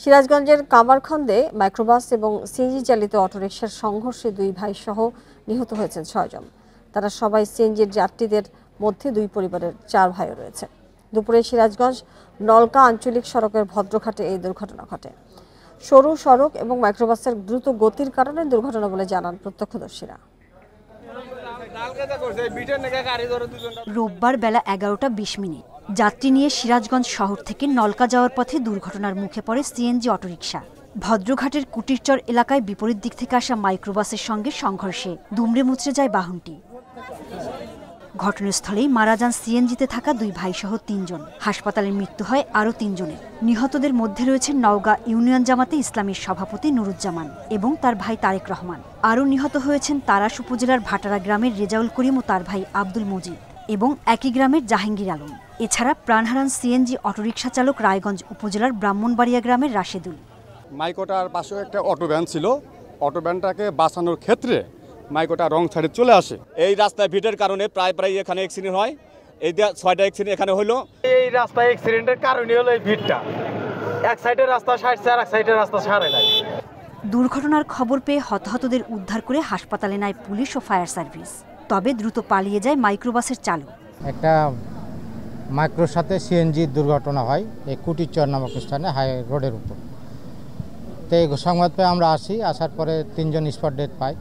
সিরাজগঞ্জের কামারখন্দে মাইক্রোবাস এবং সিএনজি চালিত অটোরিকশার সংঘর্ষে 2 ভাই সহ নিহত হয়েছেন 6 জন। তারা সবাই সিএনজির যাত্রীদের মধ্যে 2 পরিবারের 4 ভাইও রয়েছে। দুপুরে সিরাজগঞ্জ নলকা আঞ্চলিক সড়কের ভদ্রঘাটে এই দুর্ঘটনা ঘটে। সরু সড়ক এবং মাইক্রোবাসের দ্রুত গতির কারণে দুর্ঘটনা বলে জানান প্রত্যক্ষদর্শীরা। রোববার বেলা 11:20 যাত্রী নিয়ে সিরাজগঞ্জ শহর থেকে নলকা যাওয়ার পথে দুর্ঘটনার মুখে পড়ে সিএনজি অটোরিকশা। ভদ্রঘাটের কুটিরচর এলাকায় বিপরীত দিক থেকে আসা মাইক্রোবাসের সঙ্গে সংঘর্ষে দুমড়ে মুচড়ে যায় বাহনটি। ঘটনাস্থলেই মারা যান সিএনজিতে থাকা 2 ভাই সহ 3 জন। হাসপাতালে মৃত্যু হয় আরও 3 জনের। নিহতদের মধ্যে রয়েছেন নওগাঁ ইউনিয়ন জামাতে ইসলামীর সভাপতি নুরুজ্জামান এবং তার ভাই তারেক রহমান। আরও নিহত হয়েছেন তারাস উপজেলার ভাটারা গ্রামের রেজাউল করিম ও তার ভাই আব্দুল মজিদ এবং একই গ্রামের জাহাঙ্গীর আলম। এছাড়া প্রাণ হারান সিএনজি অটোরিকশা চালক রায়গঞ্জ উপজেলার ব্রাহ্মণবাড়িয়া গ্রামের রাশেদুল। মাইকোটার পাশে একটা অটো ভ্যান ছিল, অটো ভ্যানটাকে বাঁচানোর ক্ষেত্রে মাইকোটা রং সাইডে চলে আসে। এই রাস্তায় ভিড়ের কারণে প্রায় এখানে অ্যাক্সিডেন্ট হয়। এই 6টা অ্যাক্সিডেন্ট এখানে হলো। এই রাস্তায় অ্যাক্সিডেন্টের কারণে হলো এই ভিড়টা। এক সাইডের রাস্তা সারছে আর এক সাইডের রাস্তা সারে নাই। দুর্ঘটনার খবর পেয়ে হতাহতদের উদ্ধার করে হাসপাতালে নেয় পুলিশ ও ফায়ার সার্ভিস। তবে দ্রুত পালিয়ে যায় মাইক্রোবাসের চালক। একটা মাইক্রোর সাথে সিএনজি দুর্ঘটনা হয় এই কুটিরচর নামক স্থানে হাই রোডের উপর। তো এই সংবাদ পেয়ে আমরা আসার পরে 3 জন স্পট ডেথ পাই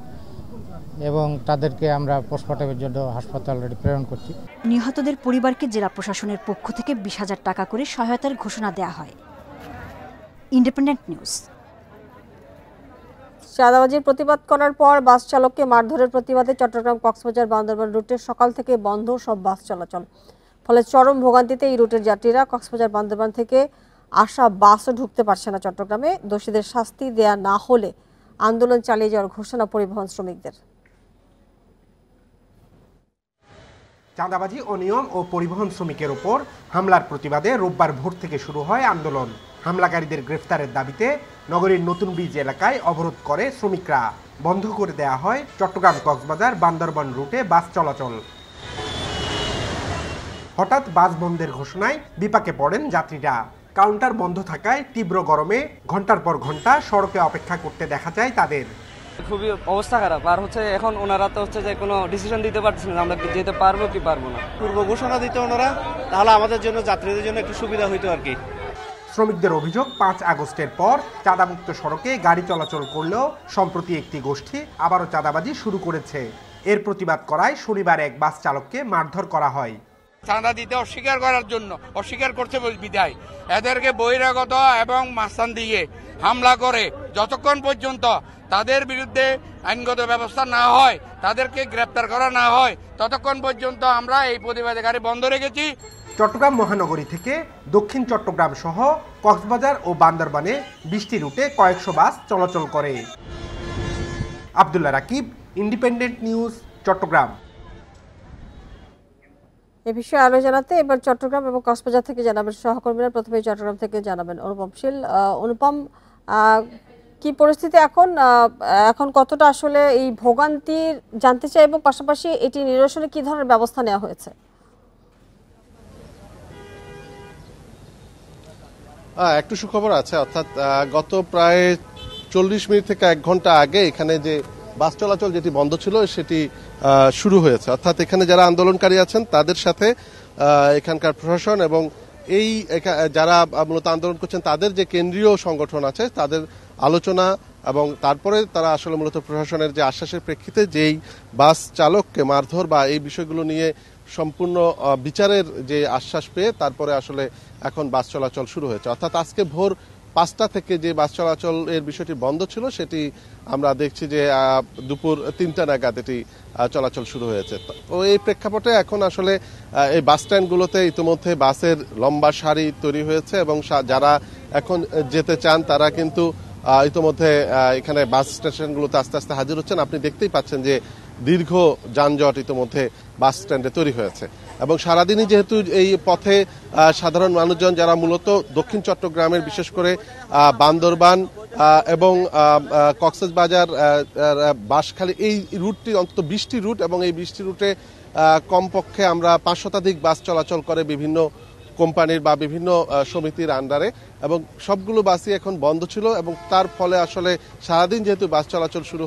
এবং তাদেরকে আমরা পোস্টমর্টমের জন্য হাসপাতালে প্রেরণ করছি। নিহতদের পরিবারকে জেলা প্রশাসনের পক্ষ থেকে 20,000 টাকা করে সহায়তার ঘোষণা দেওয়া হয়। Independent news. চাঁদাবাজির প্রতিবাদ করার পর বাস চালককে মারধরের প্রতিবাদে চট্টগ্রাম কক্সবাজার বান্দরবান রুটে সকাল থেকে বন্ধ সব বাস চলাচল। ফলে চরম ভোগান্তিতে এই রুটের যাত্রীরা কক্সবাজার বান্দরবান থেকে আসা বাসও ঢুকতে পারছে না চট্টগ্রামে। দোষীদের শাস্তি দেয়া না হলে আন্দোলন চালিয়ে যাওয়ার ঘোষণা পরিবহন শ্রমিকদের। চাঁদাবাজি অনিয়ম ও পরিবহন শ্রমিকের উপর হামলার প্রতিবাদে রোববার ভোর থেকে শুরু হয় আন্দোলন। হামলাকারীদের গ্রেফতারের দাবিতে নগরীর নতুন ব্রিজ এলাকায় অবরোধ করে শ্রমিকরা। বন্ধ করে দেয়া হয় চট্টগ্রাম কক্সবাজার বান্দরবান রুটে বাস চলাচল। হঠাৎ বাস বন্ধের ঘোষণায় বিপাকে পড়েন যাত্রীরা। কাউন্টার বন্ধ থাকায় তীব্র গরমে ঘন্টার পর ঘন্টা সড়কে অপেক্ষা করতে দেখা যায় তাদের। খুবই অবস্থা খারাপ। আর এখন ওনারা তো যে কোনো ডিসিশন দিতে পারছেন না আমরা যেতে পারবো কি পারবো না। পূর্ব ঘোষণা দিতে ওনারা, তাহলে আমাদের জন্য যাত্রীদের জন্য একটু সুবিধা হইতো আর কি। শ্রমিকদের অভিযোগ 5 আগস্টের পর চাঁদামুক্ত সড়কে গাড়ি চলাচল করলেও সম্প্রতি একটি গোষ্ঠী আবারও চাঁদাবাজি শুরু করেছে। এর প্রতিবাদ করায় শনিবার এক বাস চালককে মারধর করা হয়। চাঁদা দিতে অস্বীকার করার জন্য অস্বীকার করছে বিদায় এদেরকে বহিরাগত এবং মাস্তান দিয়ে হামলা করে যতক্ষণ পর্যন্ত তাদের বিরুদ্ধে আইনগত ব্যবস্থা না হয়, তাদেরকে গ্রেপ্তার করা না হয়, ততক্ষণ পর্যন্ত আমরা এই প্রতিবাদে গাড়ি বন্ধ রেখেছি। চট্টগ্রাম মহানগরী থেকে দক্ষিণ চট্টগ্রাম সহ কক্সবাজার ও বান্দরবানে 20টি রুটে কয়েকশো বাস চলাচল করে। Abdullah Rakib, Independent News, Chattogram. এ বিষয়ে আরো জানাতে এবার চট্টগ্রাম এবং কক্সবাজার থেকে জানাবেন সহকর্মীরা। প্রথমে চট্টগ্রাম থেকে জানাবেন অনুপম শীল। অনুপম, কি পরিস্থিতি এখন কতটা আসলে এই ভোগান্তি জানতে চাই এবং পাশাপাশি এটি নিরসনে কি ধরনের ব্যবস্থা নেওয়া হয়েছে? একটু সুখবর আছে, অর্থাৎ গত প্রায় 40 মিনিট থেকে 1 ঘন্টা আগে এখানে যে বাস চলাচল যেটি বন্ধ ছিল সেটি শুরু হয়েছে। অর্থাৎ এখানে যারা আন্দোলনকারী আছেন তাদের সাথে এখানকার প্রশাসন এবং এই যারা মূলত আন্দোলন করছেন তাদের যে কেন্দ্রীয় সংগঠন আছে তাদের আলোচনা এবং তারপরে তারা আসলে মূলত প্রশাসনের যে আশ্বাসের প্রেক্ষিতে যেই বাস চালককে মারধর বা এই বিষয়গুলো নিয়ে সম্পূর্ণ বিচারের যে আশ্বাস পেয়ে তারপরে আসলে এখন বাস চলাচল শুরু হয়েছে। অর্থাৎ আজকে ভোর 5টা থেকে যে বাস চলাচলের বিষয়টি বন্ধ ছিল সেটি আমরা দেখছি যে দুপুর 3টা নাগাদ এটি চলাচল শুরু হয়েছে। তো এই প্রেক্ষাপটে এখন আসলে এই বাস স্ট্যান্ডগুলোতে ইতিমধ্যে বাসের লম্বা সারি তৈরি হয়েছে এবং যারা এখন যেতে চান তারা কিন্তু ইতিমধ্যে এখানে বাস স্টেশনগুলোতে আস্তে আস্তে হাজির হচ্ছেন। আপনি দেখতেই পাচ্ছেন যে দীর্ঘ যানজট ইতিমধ্যে বাস স্ট্যান্ডে তৈরি হয়েছে এবং সারাদিনই যেহেতু এই পথে সাধারণ মানুষজন যারা মূলত দক্ষিণ চট্টগ্রামের বিশেষ করে বান্দরবান এবং কক্সবাজার বাঁশখালী এই রুটটি অন্তত 20টি রুট এবং এই 20টি রুটে কমপক্ষে আমরা 5 শতাধিক বাস চলাচল করে বিভিন্ন কোম্পানির বা বিভিন্ন সমিতির আন্ডারে, এবং সবগুলো বাসই এখন বন্ধ ছিল এবং তার ফলে আসলে সারাদিন যেহেতু বাস চলাচল শুরু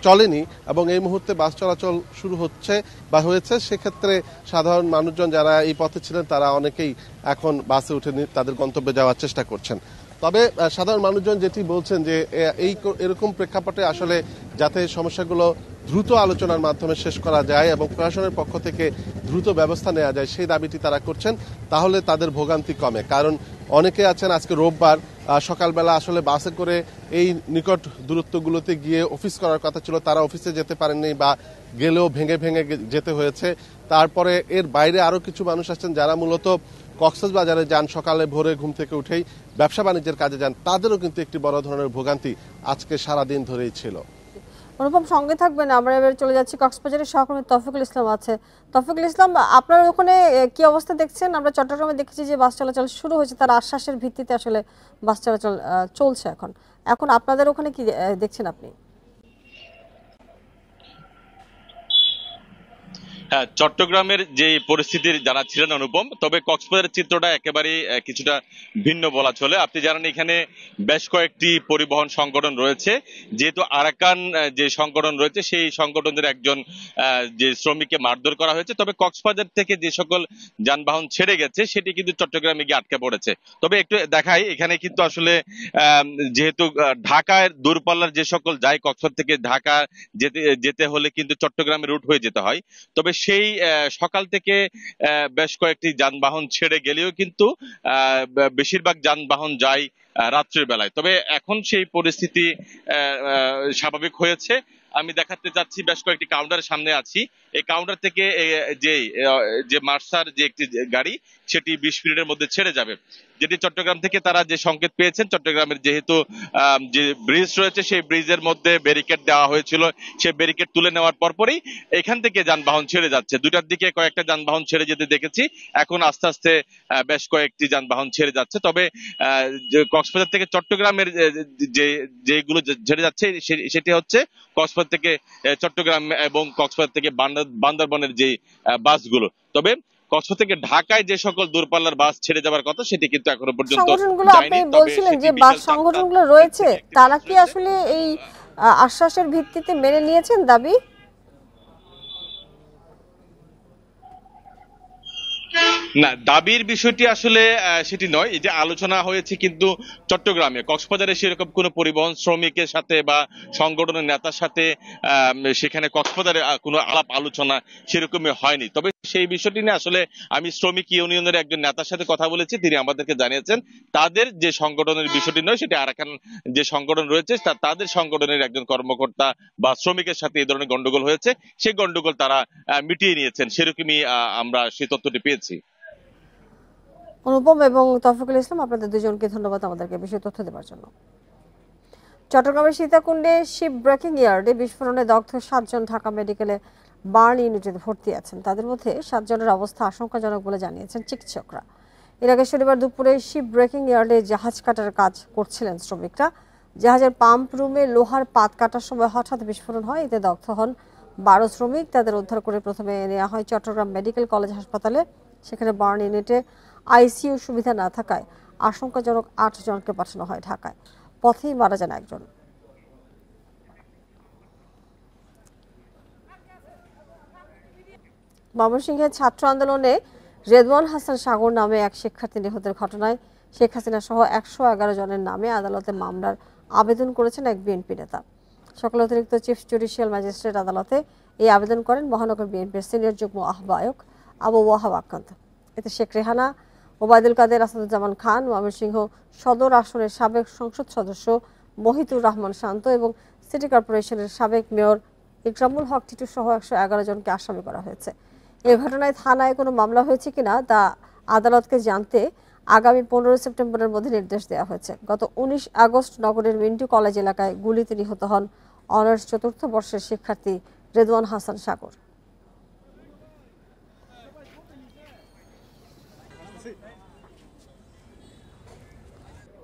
চলেনি এবং এই মুহূর্তে বাস চলাচল শুরু হচ্ছে বা হয়েছে, সেক্ষেত্রে সাধারণ মানুষজন যারা এই পথে ছিলেন তারা অনেকেই এখন বাসে উঠে তাদের গন্তব্যে যাওয়ার চেষ্টা করছেন। তবে সাধারণ মানুষজন যেটি বলছেন যে এরকম প্রেক্ষাপটে আসলে যাতে সমস্যাগুলো দ্রুত আলোচনার মাধ্যমে শেষ করা যায় এবং প্রশাসনের পক্ষ থেকে দ্রুত ব্যবস্থা নেওয়া যায় সেই দাবিটি তারা করছেন, তাহলে তাদের ভোগান্তি কমে। কারণ অনেকে আছেন আজকে রোববার সকালবেলা আসলে বাসে করে এই নিকট দূরত্বগুলোতে গিয়ে অফিস করার কথা ছিল, তারা অফিসে যেতে পারেননি বা গেলেও ভেঙে ভেঙে যেতে হয়েছে। তারপরে এর বাইরে আরো কিছু মানুষ আছেন যারা মূলত কক্সবাজারে যান, সকালে ভোরে ঘুম থেকে উঠেই ব্যবসা বাণিজ্যের কাজে যান, তাদেরও কিন্তু একটি বড় ধরনের ভোগান্তি আজকে সারাদিন ধরেই ছিল। অনুপম সঙ্গে থাকবেন, আমরা এবার চলে যাচ্ছি কক্সবাজারের সহকর্মী তৌফিকুল ইসলাম আছে। তৌফিকুল ইসলাম, আপনার ওখানে কি অবস্থা দেখছেন? আমরা চট্টগ্রামে দেখেছি যে বাস চলাচল শুরু হয়েছে, তার আশ্বাসের ভিত্তিতে আসলে বাস চলাচল চলছে। এখন আপনাদের ওখানে কি দেখছেন আপনি? হ্যাঁ, চট্টগ্রামের যে পরিস্থিতির যারা ছিলেন অনুপম, তবে কক্সবাজারের চিত্রটা একেবারেই কিছুটা ভিন্ন বলা চলে। আপনি জানেন এখানে বেশ কয়েকটি পরিবহন সংগঠন রয়েছে, যেহেতু আরাকান যে সংগঠন রয়েছে সেই সংগঠনের একজন যে শ্রমিককে মারধর করা হয়েছে। তবে কক্সবাজার থেকে যে সকল যানবাহন ছেড়ে গেছে সেটি কিন্তু চট্টগ্রামে গিয়ে আটকে পড়েছে। তবে একটু দেখাই, এখানে কিন্তু আসলে যেহেতু ঢাকায় দূরপাল্লার যে সকল যায়, কক্সবাজার থেকে ঢাকা যেতে হলে কিন্তু চট্টগ্রামে রুট হয়ে যেতে হয়। তবে সেই সকাল থেকে বেশ কয়েকটি যানবাহন ছেড়ে গেলেও কিন্তু বেশিরভাগ যানবাহন যায় রাত্রের বেলায়। তবে এখন সেই পরিস্থিতি স্বাভাবিক হয়েছে। আমি দেখাতে চাচ্ছি, বেশ কয়েকটি কাউন্টারের সামনে আছি। এই কাউন্টার থেকে যে মার্সার যে একটি গাড়ি সেটি 20 মিনিটের মধ্যে ছেড়ে যাবে, যেটি চট্টগ্রাম থেকে তারা যে সংকেত পেয়েছেন। চট্টগ্রামের যেহেতু যে ব্রিজ রয়েছে সেই ব্রিজের মধ্যে ব্যারিকেড দেওয়া হয়েছিল, সেই ব্যারিকেড তুলে নেওয়ার পরপরই এখান থেকে যানবাহন ছেড়ে যাচ্ছে। 2টার দিকে কয়েকটা যানবাহন ছেড়ে যেতে দেখেছি, এখন আস্তে আস্তে বেশ কয়েকটি যানবাহন ছেড়ে যাচ্ছে। তবে কক্সবাজার থেকে চট্টগ্রামের যেগুলো ছেড়ে যাচ্ছে সেটি হচ্ছে কক্সবাজার থেকে চট্টগ্রাম এবং কক্সবাজার থেকে বান্দরবনের যে বাসগুলো। তবে কক্সবাজার থেকে ঢাকায় যে সকল দূরপাল্লার বাস ছেড়ে যাওয়ার কথা সেটি কিন্তু এখনো পর্যন্ত সংগঠনগুলো আপনি বলছিলেন যে বাস সংগঠনগুলো রয়েছে, তারা কি আসলে এই আশ্বাসের ভিত্তিতে মেনে নিয়েছেন দাবি? না, দাবির বিষয়টি আসলে সেটি নয়। এই যে আলোচনা হয়েছে কিন্তু চট্টগ্রামে, কক্সবাজারে সেরকম কোনো পরিবহন শ্রমিকের সাথে বা সংগঠনের নেতার সাথে সেখানে কক্সবাজারে কোনো আলাপ আলোচনা সেরকমই হয়নি। তবে সেই বিষয়টি নিয়ে আসলে আমি শ্রমিক ইউনিয়নের একজন নেতার সাথে কথা বলেছি, তিনি আমাদেরকে জানিয়েছেন তাদের যে সংগঠনের বিষয়টি নয়, সেটি আরাকান যে সংগঠন রয়েছে তাদের সংগঠনের একজন কর্মকর্তা বা শ্রমিকের সাথে এই ধরনের গন্ডগোল হয়েছে, সেই গন্ডগোল তারা মিটিয়ে নিয়েছেন, সেরকমই আমরা সেই তথ্যটি পেয়েছি। অনুপম এবং তৌফিকুল ইসলাম, আপনাদের দুজনকে ধন্যবাদ আমাদেরকে বিষয়ে তথ্য দেওয়ার জন্য। চট্টগ্রামের সীতাকুণ্ডে শিপ ব্রেকিং ইয়ার্ডে বিস্ফোরণে দগ্ধ 7 জন ঢাকা মেডিকেলে বার্ন ইউনিটে ভর্তি আছেন। তাদের মধ্যে 7 জনের অবস্থা আশঙ্কাজনক বলে জানিয়েছেন চিকিৎসকরা। এর আগে শনিবার দুপুরে শিপ ব্রেকিং ইয়ার্ডে জাহাজ কাটার কাজ করছিলেন শ্রমিকরা। জাহাজের পাম্প রুমে লোহার পাত কাটার সময় হঠাৎ বিস্ফোরণ হয়, এতে দগ্ধ হন 12 শ্রমিক। তাদের উদ্ধার করে প্রথমে নেওয়া হয় চট্টগ্রাম মেডিকেল কলেজ হাসপাতালে। সেখানে বার্ন ইউনিটে আইসিইউ সুবিধা না থাকায় আশঙ্কাজনক 8 জনকে পাঠানো হয় ঢাকায়। পথেই মারা যান একজন। ময়মনসিংহের ছাত্র আন্দোলনে রেদওয়ান হাসান সাগর নামে এক শিক্ষার্থী নিহতের ঘটনায় শেখ হাসিনা সহ 111 জনের নামে আদালতে মামলার আবেদন করেছেন এক বিএনপি নেতা। সকালে অতিরিক্ত চিফ জুডিশিয়াল ম্যাজিস্ট্রেট আদালতে এই আবেদন করেন মহানগর বিএনপির সিনিয়র যুগ্ম আহ্বায়ক আবু ওয়াহাব আকান্ত। এতে শেখ রেহানা, ওবায়দুল কাদের, আসাদুজ্জামান খান, ময়মনসিংহ সদর আসনের সাবেক সংসদ সদস্য মহিতুর রহমান শান্ত এবং সিটি কর্পোরেশনের সাবেক মেয়র ইকরামুল হক টিটু সহ 111 জনকে আসামি করা হয়েছে। এই ঘটনায় থানায় কোনো মামলা হয়েছে কিনা তা আদালতকে জানতে আগামী 15 সেপ্টেম্বরের মধ্যে নির্দেশ দেওয়া হয়েছে। গত 19 আগস্ট নগরের মিন্টু কলেজ এলাকায় গুলিতে নিহত হন অনার্স 4th বর্ষের শিক্ষার্থী রেদওয়ান হাসান সাগর।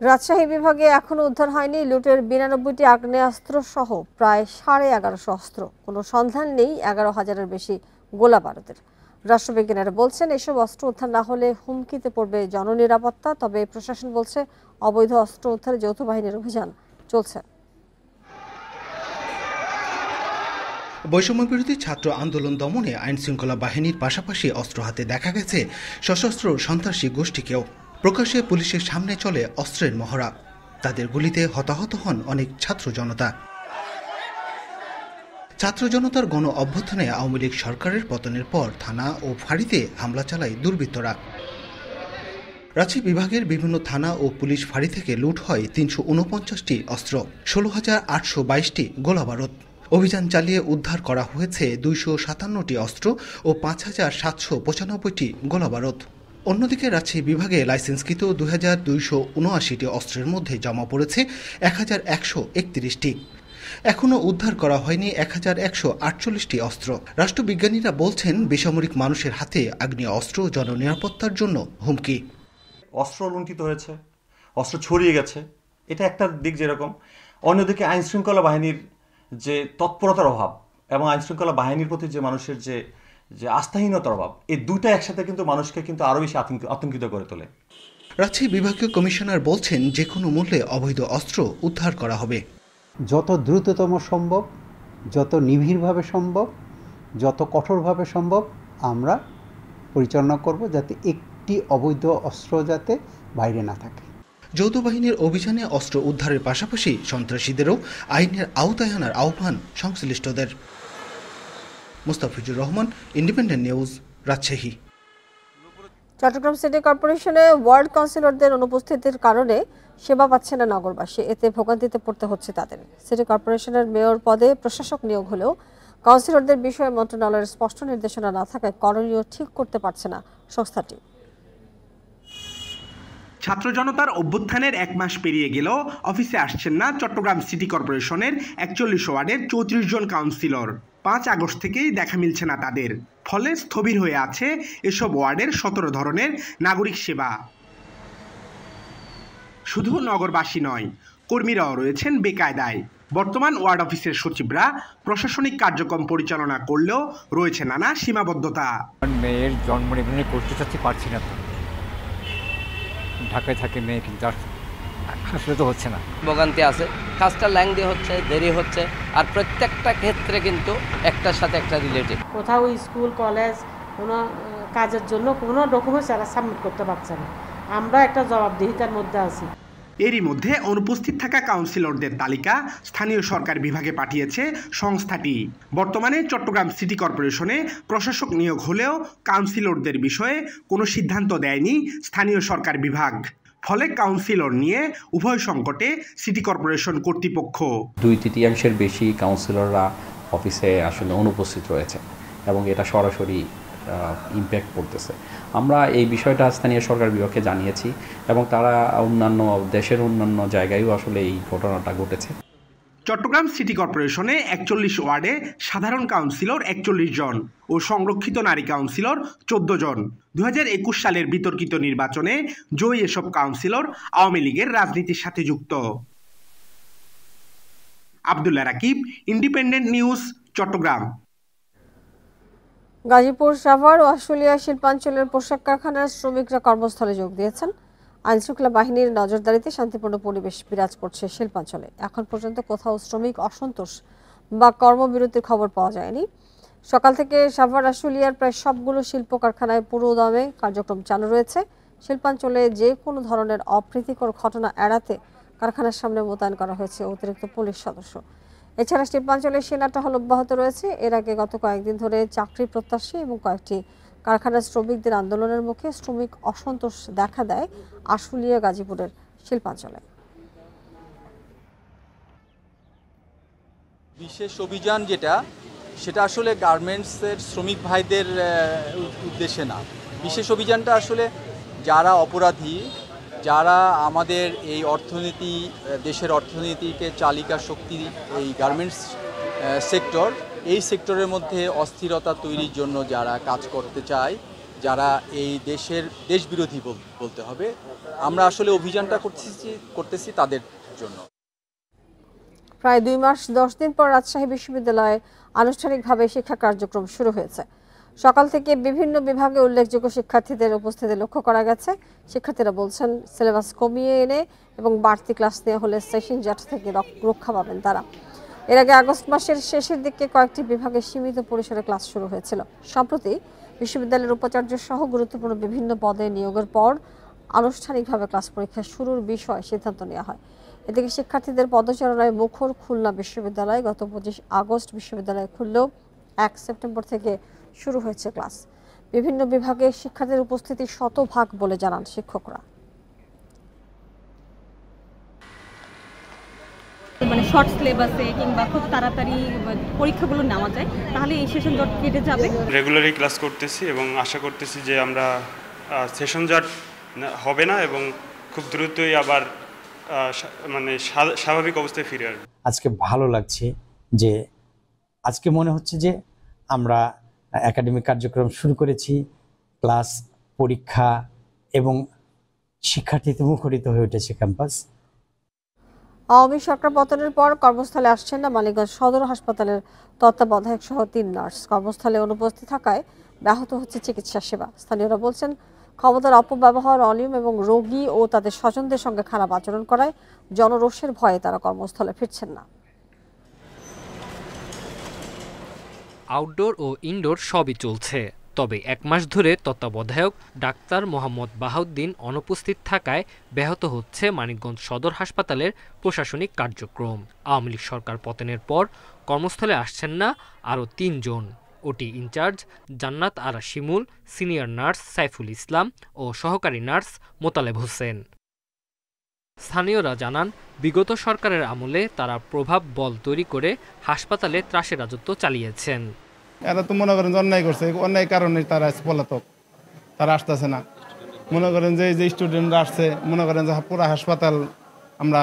রাজশাহী বিভাগে এখনো উদ্ধার হয়নি লুটের 92টি আগ্নেয়াস্ত্র সহ প্রায় 1150 অস্ত্র। কোনো সন্ধান নেই 11,000-এর বেশি গোলা বারুদের। রাষ্ট্রবিজ্ঞানীরা বলছেন এসব অস্ত্র উদ্ধার না হলে হুমকিতে পড়বে জননিরাপত্তা। তবে প্রশাসন বলছে অবৈধ অস্ত্র উদ্ধারে যৌথ বাহিনীর অভিযান চলছে। বৈষম্যবিরোধী ছাত্র আন্দোলন দমনে আইনশৃঙ্খলা বাহিনীর পাশাপাশি অস্ত্র হাতে দেখা গেছে সশস্ত্র সন্ত্রাসী গোষ্ঠীকেও। প্রকাশ্যে পুলিশের সামনে চলে অস্ত্রের মহড়া। তাদের গুলিতে হতাহত হন অনেক ছাত্র জনতা। ছাত্র জনতার গণ অভ্যুত্থানে আওয়ামী লীগ সরকারের পতনের পর থানা ও ফাঁড়িতে হামলা চালায় দুর্বৃত্তরা। রাজশাহী বিভাগের বিভিন্ন থানা ও পুলিশ ফাঁড়ি থেকে লুট হয় ৩৪৯টি অস্ত্র, ১৬,৮২২টি গোলাবারুদ। অভিযান চালিয়ে উদ্ধার করা হয়েছে ২৫৭টি অস্ত্র ও ৫,৭৯৫টি গোলাবারুদ। অন্যদিকে রাজশাহী বিভাগে লাইসেন্সকৃত ২,২৭৯টি অস্ত্রের মধ্যে জমা পড়েছে ১,১৩১টি। এখনও উদ্ধার করা হয়নি ১,১৪৮টি অস্ত্র। রাষ্ট্রবিজ্ঞানীরা বলছেন বেসামরিক মানুষের হাতে আগ্নেয় অস্ত্র জননিরাপত্তার জন্য হুমকি। অস্ত্র লুণ্ঠিত হয়েছে, অস্ত্র ছড়িয়ে গেছে, এটা একটা দিক যেরকম। অন্যদিকে আইনশৃঙ্খলা বাহিনীর যে তৎপরতার অভাব এবং আইনশৃঙ্খলা বাহিনীর প্রতি যে মানুষের যে আস্থাহীনতার অভাব, এই দুটা একসাথে কিন্তু মানুষকে কিন্তু আরও বেশি আতঙ্কিত করে তোলে। রাজশাহী বিভাগীয় কমিশনার বলছেন যে কোনো মূল্যে অবৈধ অস্ত্র উদ্ধার করা হবে। যত দ্রুততম সম্ভব, যত নিবিড়ভাবে সম্ভব, যত কঠোরভাবে সম্ভব আমরা পরিচালনা করব, যাতে একটি অবৈধ অস্ত্র যাতে বাইরে না থাকে। যৌথ বাহিনীর অভিযানে অস্ত্র উদ্ধারের পাশাপাশি সন্ত্রাসীদেরও আইনের আওতায় আনার আহ্বান সংশ্লিষ্টদের। Mustafizur Rahman, Independent News, Rajshahi. Chattogram city কর্পোরেশনে ওয়ার্ড কাউন্সিলরদের অনুপস্থিতির কারণে সেবা পাচ্ছে না নগরবাসী। এতে ভোগান্তিতে পড়তে হচ্ছে তাদের। সিটি কর্পোরেশনের মেয়র পদে প্রশাসক নিয়োগ হলেও কাউন্সিলরদের বিষয়ে মন্ত্রণালয়ের স্পষ্ট নির্দেশনা না থাকায় করণীয় ঠিক করতে পারছে না সংস্থাটি। ছাত্র জনতার অভ্যুত্থানের 1 মাস পেরিয়ে গেলেও অফিসে আসছেন না চট্টগ্রাম সিটি কর্পোরেশনের 41 ওয়ার্ডের 34 জন কাউন্সিলর। 5 আগস্ট থেকেই দেখা মিলছে না তাদের। ফলে স্থবির হয়ে আছে এসব ওয়ার্ডের 17 ধরনের নাগরিক সেবা। শুধু নগরবাসী নয়, কর্মীরাও রয়েছেন বেকায়দায়। বর্তমান ওয়ার্ড অফিসের সচিবরা প্রশাসনিক কার্যক্রম পরিচালনা করলেও রয়েছে নানা সীমাবদ্ধতা। মেয়ের জন্ম নিবন্ধনে করতে চাচ্ছি, পারছি না। ঢাকায় থাকে মেয়ে, কিন্তু আসলে তো হচ্ছে না। ভোগান্তি আছে, কাজটা ল্যাংদি হচ্ছে, দেরি হচ্ছে, আর প্রত্যেকটা ক্ষেত্রে কিন্তু একটার সাথে একটা রিলেটেড। কোথাও স্কুল কলেজ কোনো কাজের জন্য কোনো ডকুমেন্টস এরা সাবমিট করতে পারছে না। আমরা একটা জবাবদিহিতার মধ্যে আছি। এরই মধ্যে অনুপস্থিত থাকা কাউন্সিলরদের তালিকা স্থানীয় সরকার বিভাগে পাঠিয়েছে সংস্থাটি। বর্তমানে চট্টগ্রাম সিটি কর্পোরেশনে প্রশাসক নিয়োগ হলেও কাউন্সিলরদের বিষয়ে কোনো সিদ্ধান্ত দেয়নি স্থানীয় সরকার বিভাগ। ফলে কাউন্সিলর নিয়ে উভয় সংকটে সিটি কর্পোরেশন কর্তৃপক্ষ। 2/3 বেশি কাউন্সিলররা অফিসে আসলে অনুপস্থিত রয়েছে এবং এটা সরাসরি ইম্প্যাক্ট পড়তেছে। আমরা এই বিষয়টা স্থানীয় সরকার বিভাগকে জানিয়েছি এবং তারা দেশের অন্যান্য জায়গায়ও আসলে এই ঘটনাটা ঘটেছে। চট্টগ্রাম সিটি কর্পোরেশনে 41 ওয়ার্ডে সাধারণ কাউন্সিলর 41 জন ও সংরক্ষিত নারী কাউন্সিলর 14 জন। 2021 সালের বিতর্কিত নির্বাচনে জয়ী এসব কাউন্সিলর আওয়ামী লীগের রাজনীতির সাথে যুক্ত। Abdullah Rakib, Independent News, Chattogram. গাজীপুর, সাভার ও আশুলিয়া শিল্পাঞ্চলের পোশাক কারখানার শ্রমিকরা কর্মস্থলে যোগ দিয়েছেন। আইনশৃঙ্খলা বাহিনীর নজরদারিতে শান্তিপূর্ণ পরিবেশ বিরাজ করছে শিল্পাঞ্চলে। এখন পর্যন্ত কোথাও শ্রমিক অসন্তোষ বা কর্মবিরতির খবর পাওয়া যায়নি। সকাল থেকে সাভার, আশুলিয়ার প্রায় সবগুলো শিল্প কারখানায় পুরো দমে কার্যক্রম চালু রয়েছে। শিল্পাঞ্চলে যে কোনো ধরনের অপ্রীতিকর ঘটনা এড়াতে কারখানার সামনে মোতায়েন করা হয়েছে অতিরিক্ত পুলিশ সদস্য। এছাড়া শিল্পাঞ্চলে সেনা টহল অব্যাহত রয়েছে। এর আগে গত কয়েকদিন ধরে চাকরি প্রত্যাশী এবং কয়েকটি কারখানার শ্রমিকদের আন্দোলনের মুখে শ্রমিক অসন্তোষ দেখা দেয় আশুলিয়া, গাজীপুরের শিল্পাঞ্চলে। বিশেষ অভিযান সেটা আসলে গার্মেন্টসের শ্রমিক ভাইদের উদ্দেশ্যে না। বিশেষ অভিযানটা আসলে যারা অপরাধী, যারা আমাদের এই অর্থনীতি, দেশের অর্থনীতিকে চালিকা শক্তি এই গার্মেন্টস সেক্টর, এই সেক্টরের মধ্যে অস্থিরতা তৈরির জন্য যারা কাজ করতে চায়, যারা এই দেশবিরোধী বলতে হবে, আমরা আসলে অভিযানটা করতেছি তাদের জন্য। প্রায় 2 মাস 10 দিন পর রাজশাহী বিশ্ববিদ্যালয়ে আনুষ্ঠানিকভাবে শিক্ষা কার্যক্রম শুরু হয়েছে। সকাল থেকে বিভিন্ন বিভাগে উল্লেখযোগ্য শিক্ষার্থীদের উপস্থিতি লক্ষ্য করা গেছে। শিক্ষার্থীরা বলছেন সিলেবাস কমিয়ে এনে এবং বাড়তি ক্লাস নেওয়া হলে সেশন জট থেকে রক্ষা পাবেন তারা। এর আগে আগস্ট মাসের শেষের দিকে কয়েকটি বিভাগে সীমিত পরিসরে ক্লাস শুরু হয়েছিল। সম্প্রতি বিশ্ববিদ্যালয়ের উপাচার্য সহ গুরুত্বপূর্ণ বিভিন্ন পদে নিয়োগের পর আনুষ্ঠানিকভাবে ক্লাস পরীক্ষা শুরুর বিষয়ে সিদ্ধান্ত নেওয়া হয়। এদিকে শিক্ষার্থীদের পদচারণায় মুখর খুলনা বিশ্ববিদ্যালয়। গত 25 আগস্ট বিশ্ববিদ্যালয় খুললেও 1 সেপ্টেম্বর থেকে শুরু হয়েছে ক্লাস। বিভিন্ন বিভাগে শিক্ষার্থীদের উপস্থিতি শতভাগ বলে জানান শিক্ষকরা। মানে শর্ট সিলেবাসে কিংবা খুব তাড়াতাড়ি পরীক্ষাগুলো নেওয়া যায়, তাহলে এই সেশন জট কেটে যাবে। রেগুলারই ক্লাস করতেছি এবং আশা করতেছি যে আমরা সেশন জট হবে না এবং খুব দ্রুতই আবার মানে স্বাভাবিক অবস্থায় ফিরে আসবে। আজকে ভালো লাগছে যে আজকে মনে হচ্ছে যে আমরা একাডেমিক কার্যক্রম শুরু করেছি, ক্লাস, পরীক্ষা এবং শিক্ষার্থীতে মুখরিত হয়ে উঠেছে ক্যাম্পাস। আওয়ামী সরকার পতনের পর কর্মস্থলে আসছেন না মানিকগঞ্জ সদর হাসপাতালের তত্ত্বাবধায়ক সহ 3 নার্স। কর্মস্থলে অনুপস্থিত থাকায় ব্যাহত হচ্ছে চিকিৎসা সেবা। স্থানীয়রা বলছেন ক্ষমতার অপব্যবহার, অনিয়ম এবং রোগী ও তাদের স্বজনদের সঙ্গে খারাপ আচরণ করায় জনরোষের ভয়ে তারা কর্মস্থলে ফিরছেন না। আউটডোর ও ইনডোর সবই চলছে, তবে 1 মাস ধরে তত্ত্বাবধায়ক ডাক্তার মোহাম্মদ বাহাউদ্দিন অনুপস্থিত থাকায় ব্যাহত হচ্ছে মানিকগঞ্জ সদর হাসপাতালের প্রশাসনিক কার্যক্রম। আওয়ামী লীগ সরকার পতনের পর কর্মস্থলে আসছেন না আরও 3 জন। ওটি ইনচার্জ জান্নাত আরা শিমুল, সিনিয়র নার্স সাইফুল ইসলাম ও সহকারী নার্স মোতালেব হোসেন। স্থানীয়রা জানান বিগত সরকারের আমলে তারা প্রভাব বল তৈরি করে হাসপাতালে ত্রাসের রাজত্ব চালিয়েছেন। এরা তো মনে করেন অন্যায় করছে, অন্যায় কারণে তারা পলাতক, তারা আসতেছে না। মনে করেন যে স্টুডেন্টরা আসছে, মনে করেন যে পুরো হাসপাতাল আমরা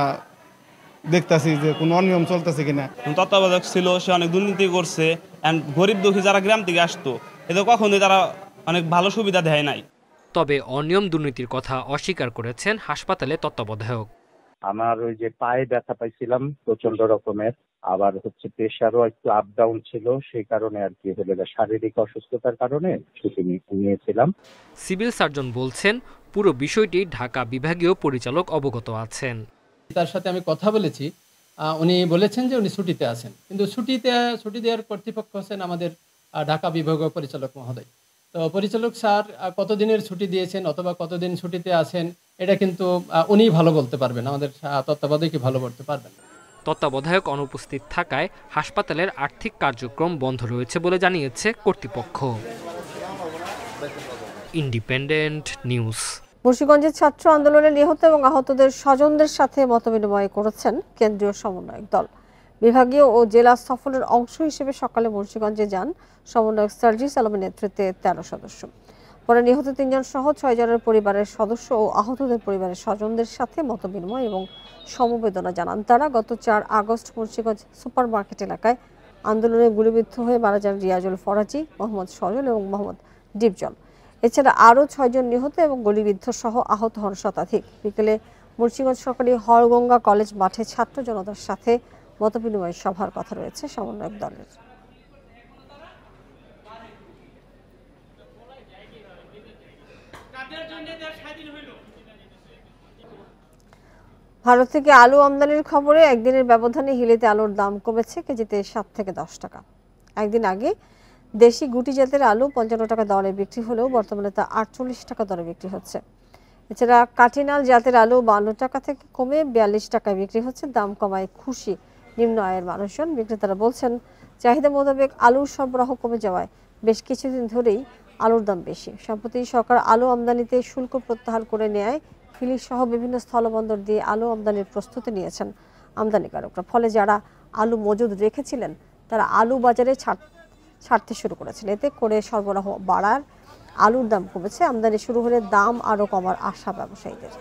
দেখতেছি যে কোনো অনিয়ম চলতেছে কিনা। তত্ত্বাবধায়ক ছিল, সে অনেক দুর্নীতি করছে, এন্ড গরিব দুঃখী যারা গ্রাম থেকে আসতো এদের কখনোই তারা অনেক ভালো সুবিধা দেয় নাই। তবে অনিয়ম দুর্নীতির কথা অস্বীকার করেছেন হাসপাতালে তত্ত্বাবধায়ক। আমার ওই যে পায়ে ব্যথা পাইছিলাম প্রচন্ড রকমের, আবার হচ্ছে প্রেশারও একটু আপ ডাউন ছিল, সেই কারণে আর কি হলো শারীরিক অসুস্থতার কারণে ছুটি নিয়েছিলাম। সিভিল সার্জন বলছেন পুরো বিষয়টি ঢাকা বিভাগীয় পরিচালক অবগত আছেন। তার সাথে আমি কথা বলেছি, উনি বলেছেন যে উনি ছুটিতে আছেন, কিন্তু ছুটি দেওয়ার কর্তৃপক্ষ হচ্ছেন আমাদের ঢাকা বিভাগীয় পরিচালক মহোদয়। তো পরিচালক স্যার কতদিনের ছুটি দিয়েছেন অথবা কতদিন ছুটিতে আছেন এটা কিন্তু উনিই ভালো বলতে পারবেন, আমাদের তত্ত্বাবধায়কই ভালো বলতে পারবেন। তত্ত্বাবধায়ক অনুপস্থিত থাকায় হাসপাতালের আর্থিক কার্যক্রম বন্ধ রয়েছে বলে জানিয়েছে কর্তৃপক্ষ। Independent News. মুন্সিগঞ্জের ছাত্র আন্দোলনে নিহত এবং আহতদের স্বজনদের সাথে মতবিনিময় করেছেন কেন্দ্রীয় সমন্বয়ক দল। বিভাগীয় ও জেলা সফরের অংশ হিসেবে সকালে মুন্সিগঞ্জে যান সমন্বয়ক সার্জিস আলমের নেতৃত্বে 13 সদস্য। পরে নিহত 3 জন সহ 6 জনের পরিবারের সদস্য ও আহতদের পরিবারের স্বজনদের সাথে মতবিনিময় এবং সমবেদনা জানান তারা। গত 4 আগস্ট মুন্সিগঞ্জ সুপার মার্কেট এলাকায় আন্দোলনে গুলিবিদ্ধ হয়ে মারা যান রিয়াজুল ফরাজি, মোহাম্মদ সজল এবং মোহাম্মদ ডিপজল। এছাড়া আরও 6 জন নিহত এবং গুলিবিদ্ধ সহ আহত হন শতাধিক। বিকেলে মুন্সিগঞ্জ সরকারি হরগঙ্গা কলেজ মাঠে ছাত্র জনতার সাথে মতবিনিময় সভার কথা রয়েছে সমন্বয়ক দলের। ভারত থেকে আলু আমদানির খবরে একদিনের ব্যবধানে হিলিতে আলুর দাম কমেছে কেজিতে 7 থেকে 10 টাকা। একদিন আগে দেশি গুটি জাতের আলু 55 টাকা দরে বিক্রি হলেও বর্তমানে তা 48 টাকা দরে বিক্রি হচ্ছে। এছাড়া কাটিনাল জাতের আলু 52 টাকা থেকে কমে 42 টাকায় বিক্রি হচ্ছে। দাম কমায় খুশি নিম্ন আয়ের মানুষজন। বিক্রেতারা বলছেন চাহিদা মোতাবেক আলুর সরবরাহ কমে যাওয়ায় বেশ কিছুদিন ধরেই আলুর দাম বেশি। সম্প্রতি সরকার আলু আমদানিতে শুল্ক প্রত্যাহার করে নেয় হিলি সহ বিভিন্ন স্থলবন্দর দিয়ে আলু আমদানির প্রস্তুতি নিয়েছেন আমদানিকারকরা। ফলে যারা আলু মজুদ রেখেছিলেন তারা আলু বাজারে ছাড়তে শুরু করেছেন। এতে করে সরবরাহ বাড়ার আলুর দাম কমেছে। আমদানি শুরু হলে দাম আরও কমার আশা ব্যবসায়ীদের।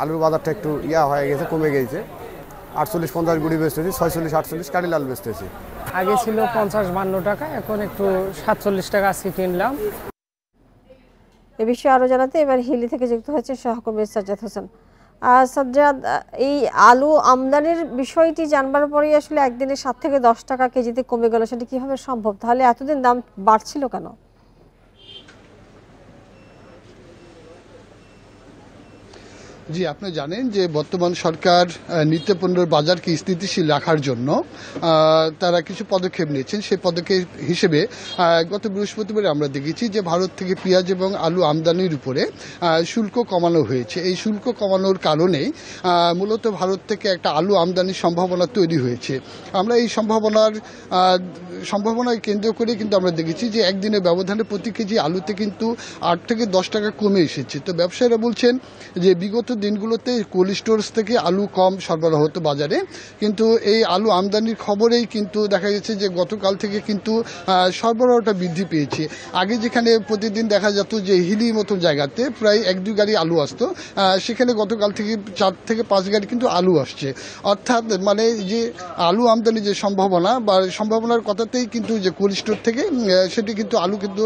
আলুর বাজারটা একটু হয়ে গেছে, কমে গেছে। 48-50 গুড়ি বেচতেছি, 46-48 কাটি লাল বেচতেছি। আগে ছিল 50-52 টাকা, এখন একটু 47 টাকা আজকে কিনলাম। এ বিষয়ে আরো জানাতে এবার হিলি থেকে যুক্ত হয়েছে সহকর্মী সাজ্জাদ হোসেন। সাজ্জাদ, এই আলু আমদানির বিষয়টি জানবার পরেই আসলে একদিনে 7 থেকে 10 টাকা কেজিতে কমে গেল, সেটা কিভাবে সম্ভব? তাহলে এতদিন দাম বাড়ছিল কেন? জি, আপনি জানেন যে বর্তমান সরকার নিত্যপণ্যের বাজারকে স্থিতিশীল রাখার জন্য তারা কিছু পদক্ষেপ নিয়েছেন। সেই পদক্ষেপ হিসেবে গত বৃহস্পতিবার আমরা দেখেছি যে ভারত থেকে পেঁয়াজ এবং আলু আমদানির উপরে শুল্ক কমানো হয়েছে। এই শুল্ক কমানোর কারণেই মূলত ভারত থেকে একটা আলু আমদানির সম্ভাবনা তৈরি হয়েছে। আমরা এই সম্ভাবনায় কেন্দ্র করে কিন্তু আমরা দেখেছি যে একদিনের ব্যবধানে প্রতি কেজি আলুতে কিন্তু 8 থেকে 10 টাকা কমে এসেছে। তো ব্যবসায়ীরা বলছেন যে বিগত দিনগুলোতে কোল্ড স্টোরেজ থেকে আলু কম সরবরাহ হতো বাজারে, কিন্তু এই আলু আমদানির খবরেই কিন্তু দেখা গেছে যে গতকাল থেকে কিন্তু সরবরাহটা বৃদ্ধি পেয়েছে। আগে যেখানে প্রতিদিন দেখা যেত যে হিলির মতো জায়গাতে প্রায় 1-2 গাড়ি আলু আসতো, সেখানে গতকাল থেকে 4 থেকে 5 গাড়ি কিন্তু আলু আসছে। অর্থাৎ মানে যে আলু আমদানির যে সম্ভাবনা বা সম্ভাবনার কথাতেই কিন্তু যে কোল্ড স্টোর থেকে সেটি কিন্তু আলু কিন্তু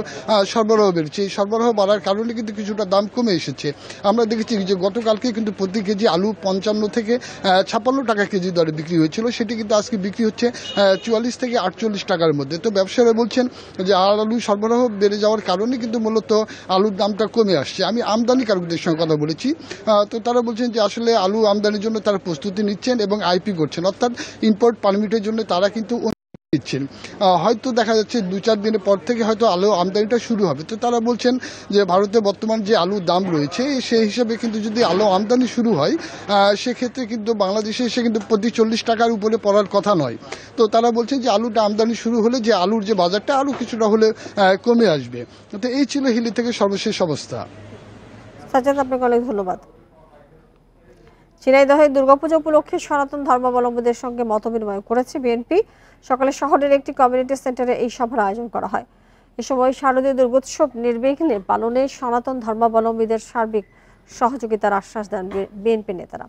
সরবরাহ বেড়েছে। এই সরবরাহ বাড়ার কারণে কিন্তু কিছুটা দাম কমে এসেছে। আমরা দেখেছি যে গতকালকে কিন্তু প্রতি কেজি আলু 55 থেকে 56 টাকা কেজি দরে বিক্রি হয়েছিল, সেটি কিন্তু আজকে বিক্রি হচ্ছে 44 থেকে 48 টাকার মধ্যে। তো ব্যবসায়ীরা বলছেন যে আলু সরবরাহ বেড়ে যাওয়ার কারণে কিন্তু মূলত আলুর দামটা কমে আসছে। আমি আমদানিকারকদের সঙ্গে কথা বলেছি, তো তারা বলছেন যে আসলে আলু আমদানির জন্য তারা প্রস্তুতি নিচ্ছেন এবং আইপি করছেন, অর্থাৎ ইম্পোর্ট পারমিটের জন্য তারা কিন্তু দিচ্ছেন। হয়তো দেখা যাচ্ছে 2-4 দিনের পর থেকে হয়তো আলু আমদানিটা শুরু হবে। তো তারা বলছেন যে ভারতে বর্তমান যে আলুর দাম রয়েছে সেই হিসাবে কিন্তু যদি আলু আমদানি শুরু হয় সেক্ষেত্রে কিন্তু বাংলাদেশে এসে কিন্তু প্রতি 40 টাকার উপরে পড়ার কথা নয়। তো তারা বলছেন যে আলুটা আমদানি শুরু হলে যে আলুর যে বাজারটা আরও কিছুটা হলে কমে আসবে। তো এই ছিল হিলি থেকে সর্বশেষ অবস্থা। সাজ্জাদ, আপনাকে অনেক ধন্যবাদ। ঝিনাইদহে দুর্গাপূজা উপলক্ষে সনাতন ধর্মাবলম্বীদের সঙ্গে মতবিনিময় করেছে বিএনপি। সকালে শহরের একটি কমিউনিটি সেন্টারে এই সভার আয়োজন করা হয়। এ সময় শারদীয় দুর্গোৎসব নির্বিঘ্নে পালনে সনাতন ধর্মাবলম্বীদের সার্বিক সহযোগিতার আশ্বাস দেন বিএনপি নেতারা।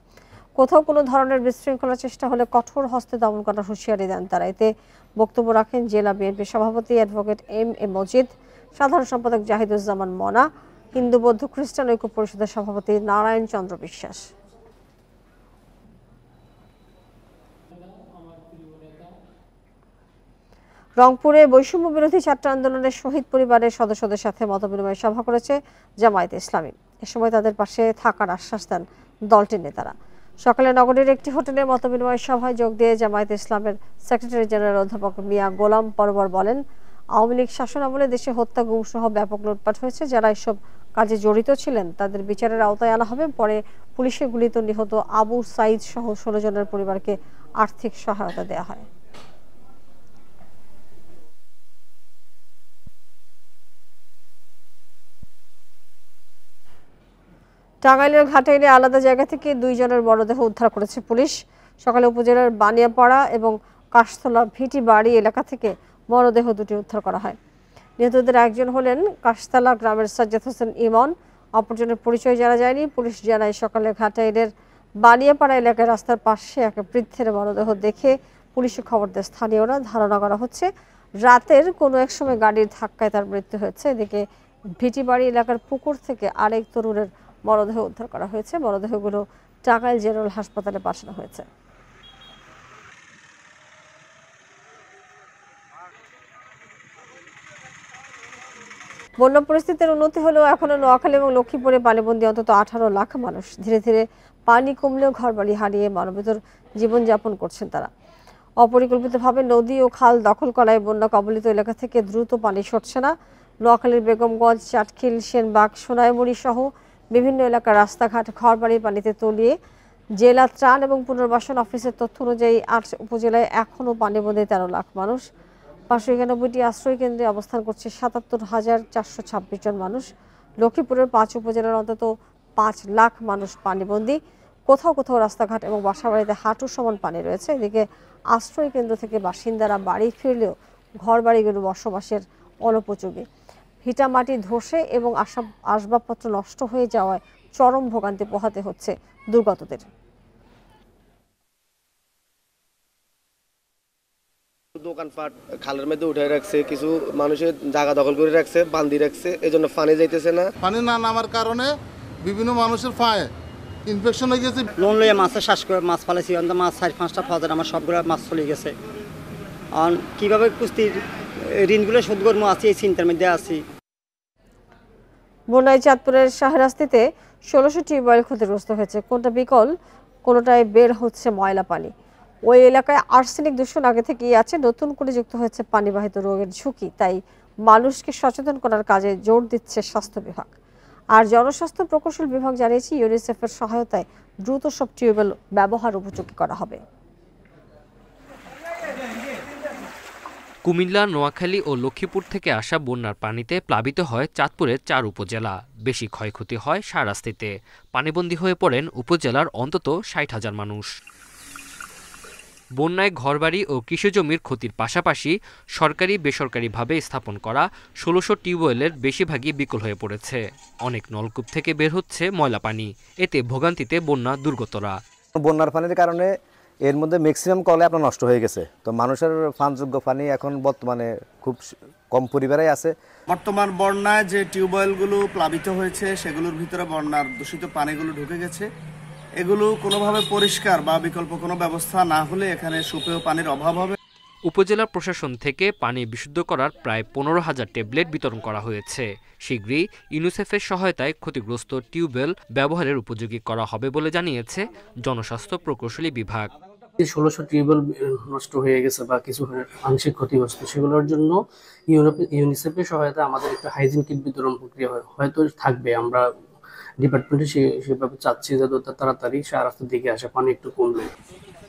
কোথাও কোনো ধরনের বিশৃঙ্খলার চেষ্টা হলে কঠোর হস্তে দমন করার হুঁশিয়ারি দেন তারা। এতে বক্তব্য রাখেন জেলা বিএনপি সভাপতি অ্যাডভোকেট এম মজিদ, সাধারণ সম্পাদক জাহিদুজ্জামান মনা, হিন্দু বৌদ্ধ খ্রিস্টান ঐক্য পরিষদের সভাপতি নারায়ণ চন্দ্র বিশ্বাস। রংপুরে বৈষম্য বিরোধী ছাত্র আন্দোলনের শহীদ পরিবারের সদস্যদের সাথে মতবিনিময় সভা করেছে জামায়াতে ইসলামী। এ সময় তাদের পাশে থাকার আশ্বাস দেন দলটির নেতারা। সকালে নগরীর একটি হোটেলে মতবিনিময় সভায় যোগ দিয়ে জামায়াতে ইসলামের সেক্রেটারি জেনারেল অধ্যাপক মিয়া গোলাম পরবর বলেন, আওয়ামী লীগ শাসনামলে দেশে হত্যা, গুম সহ ব্যাপক লুটপাট হয়েছে। যারা এসব কাজে জড়িত ছিলেন তাদের বিচারের আওতায় আনা হবে। পরে পুলিশের গুলিতে নিহত আবু সাইদ সহ 16 জনের পরিবারকে আর্থিক সহায়তা দেওয়া হয়। টাঙ্গাইলের ঘাটাইলে আলাদা জায়গা থেকে 2 জনের মরদেহ উদ্ধার করেছে পুলিশ। সকালে উপজেলার বানিয়াপাড়া এবং কাশতলা ভিটি বাড়ি এলাকা থেকে মরদেহ দুটি উদ্ধার করা হয়। নিহতদের একজন হলেন কাশতলা গ্রামের সাজ্জাদ হোসেন ইমন, অপরজনের পরিচয় জানা যায়নি। পুলিশ জানায় সকালে ঘাটাইলের বানিয়াপাড়া এলাকায় রাস্তার পাশে এক বৃদ্ধের মরদেহ দেখে পুলিশে খবর দেয় স্থানীয়রা। ধারণা করা হচ্ছে রাতের কোনো এক সময় গাড়ির ধাক্কায় তার মৃত্যু হয়েছে। এদিকে ভিটি বাড়ি এলাকার পুকুর থেকে আরেক তরুণের মরদেহ উদ্ধার করা হয়েছে। মরদেহগুলো টাঙ্গাইল জেনারেল হাসপাতালে পাঠানো হয়েছে। বন্যা পরিস্থিতির উন্নতি হলেও এখনো নোয়াখালী এবং লক্ষ্মীপুরে পানিবন্দী অন্তত 18 লাখ মানুষ। ধীরে ধীরে পানি কমলেও ঘরবাড়ি হারিয়ে মানবেতর জীবনযাপন করছেন তারা। অপরিকল্পিতভাবে নদী ও খাল দখল করায় বন্যা কবলিত এলাকা থেকে দ্রুত পানি সরছে না। নোয়াখালীর বেগমগঞ্জ, চাটখিল, সেনবাগ, সোনাইমুড়ি সহ বিভিন্ন এলাকার রাস্তাঘাট ঘরবাড়ির পানিতে তলিয়ে। জেলা ত্রাণ এবং পুনর্বাসন অফিসের তথ্য অনুযায়ী 8 উপজেলায় এখনও পানিবন্দী 13 লাখ মানুষ। 591টি আশ্রয় কেন্দ্রে অবস্থান করছে 77,426 জন মানুষ। লক্ষ্মীপুরের 5 উপজেলার অন্তত 5 লাখ মানুষ পানিবন্দী। কোথাও কোথাও রাস্তাঘাট এবং বাসাবাড়িতে হাঁটু সমান পানি রয়েছে। এদিকে আশ্রয় কেন্দ্র থেকে বাসিন্দারা বাড়ি ফিরলেও ঘরবাড়িগুলো বসবাসের অনুপযোগী। ভিটা মাটি ধসে এবং আসবাবপত্র নষ্ট হয়ে যাওয়ায় চরম ভোগান্তি পোহাতে হচ্ছে দুর্গতদের। দোকানপাট খালের মধ্যে উঠে রাখছে, কিছু মানুষের জায়গা দখল করে রাখছে, বান্ধি রাখছে, এই জন্য পানি যাইতেছে না। পানি না নামার কারণে বিভিন্ন মানুষের পায়ে ইনফেকশন হয়ে গেছে। লোন লইয়া মাছের শ্বাস করে মাছ ফালাইছি, অন্তত মাছ 4-5টা ফাজার আমার সবগুলো মাছ চলে গেছে। আর কীভাবে কুস্তির ঋণগুলো শোধ করবো আছি এই চিন্তার মধ্যে আছি। বন্যায় চাঁদপুরের শাহরাস্তিতে 1600 টিউবওয়েল ক্ষতিগ্রস্ত হয়েছে, কোনটা বিকল, কোনোটায় বের হচ্ছে ময়লা পানি। ওই এলাকায় আর্সেনিক দূষণ আগে থেকেই আছে, নতুন করে যুক্ত হয়েছে পানিবাহিত রোগের ঝুঁকি। তাই মানুষকে সচেতন করার কাজে জোর দিচ্ছে স্বাস্থ্য বিভাগ। আর জনস্বাস্থ্য প্রকৌশল বিভাগ জানিয়েছে ইউনিসেফের সহায়তায় দ্রুত সব টিউবওয়েল ব্যবহার উপযোগী করা হবে। কুমিল্লা, নোয়াখালী ও লক্ষ্মীপুর থেকে আসা বন্যার পানিতে প্লাবিত হয় চাঁদপুরের 4 উপজেলা। বেশি ক্ষয়ক্ষতি হয় শাহরাস্তিতে। পানিবন্দী হয়ে পড়েন উপজেলার অন্তত 60,000 মানুষ। বন্যায় ঘরবাড়ি ও কৃষিজমির ক্ষতির পাশাপাশি সরকারি বেসরকারিভাবে স্থাপন করা 1600 টিউবওয়েলের বেশিরভাগই বিকল হয়ে পড়েছে। অনেক নলকূপ থেকে বের হচ্ছে ময়লা পানি, এতে ভোগান্তিতে বন্যা দুর্গতরা। বন্যার পানির কারণে এর মধ্যে ম্যাক্সিমাম কলে আপনার নষ্ট হয়ে গেছে, তো মানুষের পানযোগ্য পানি এখন বর্তমানে খুব কম পরিবারে আছে। বর্তমান বন্যায় যে টিউবওয়েলগুলো প্লাবিত হয়েছে সেগুলোর ভিতরে বন্যার দূষিত পানিগুলো ঢুকে গেছে। এগুলো কোনোভাবে পরিষ্কার বা বিকল্প কোনো ব্যবস্থা না হলে এখানে সুপেয় পানির অভাব হবে। উপজেলা প্রশাসন থেকে পানি বিশুদ্ধ করার প্রায় 15,000 ট্যাবলেট বিতরণ করা হয়েছে। শীঘ্রই ইউনিসেফের সহায়তায় ক্ষতিগ্রস্ত টিউবওয়েল ব্যবহারের উপযোগী করা হবে বলে জানিয়েছে জনস্বাস্থ্য প্রকৌশলী বিভাগ। 1600 টিউবওয়েল নষ্ট হয়ে গেছে বা কিছু আংশিক ক্ষতিগ্রস্ত, সেগুলোর জন্য ইউনিসেফের সহায়তা আমাদের একটা হাইজিন কিট বিতরণ প্রক্রিয়া হয়তো থাকবে। আমরা ডিপার্টমেন্টে সেভাবে চাচ্ছি যে তাড়াতাড়ি রাস্তার দিকে আসে, পানি একটু কমবে।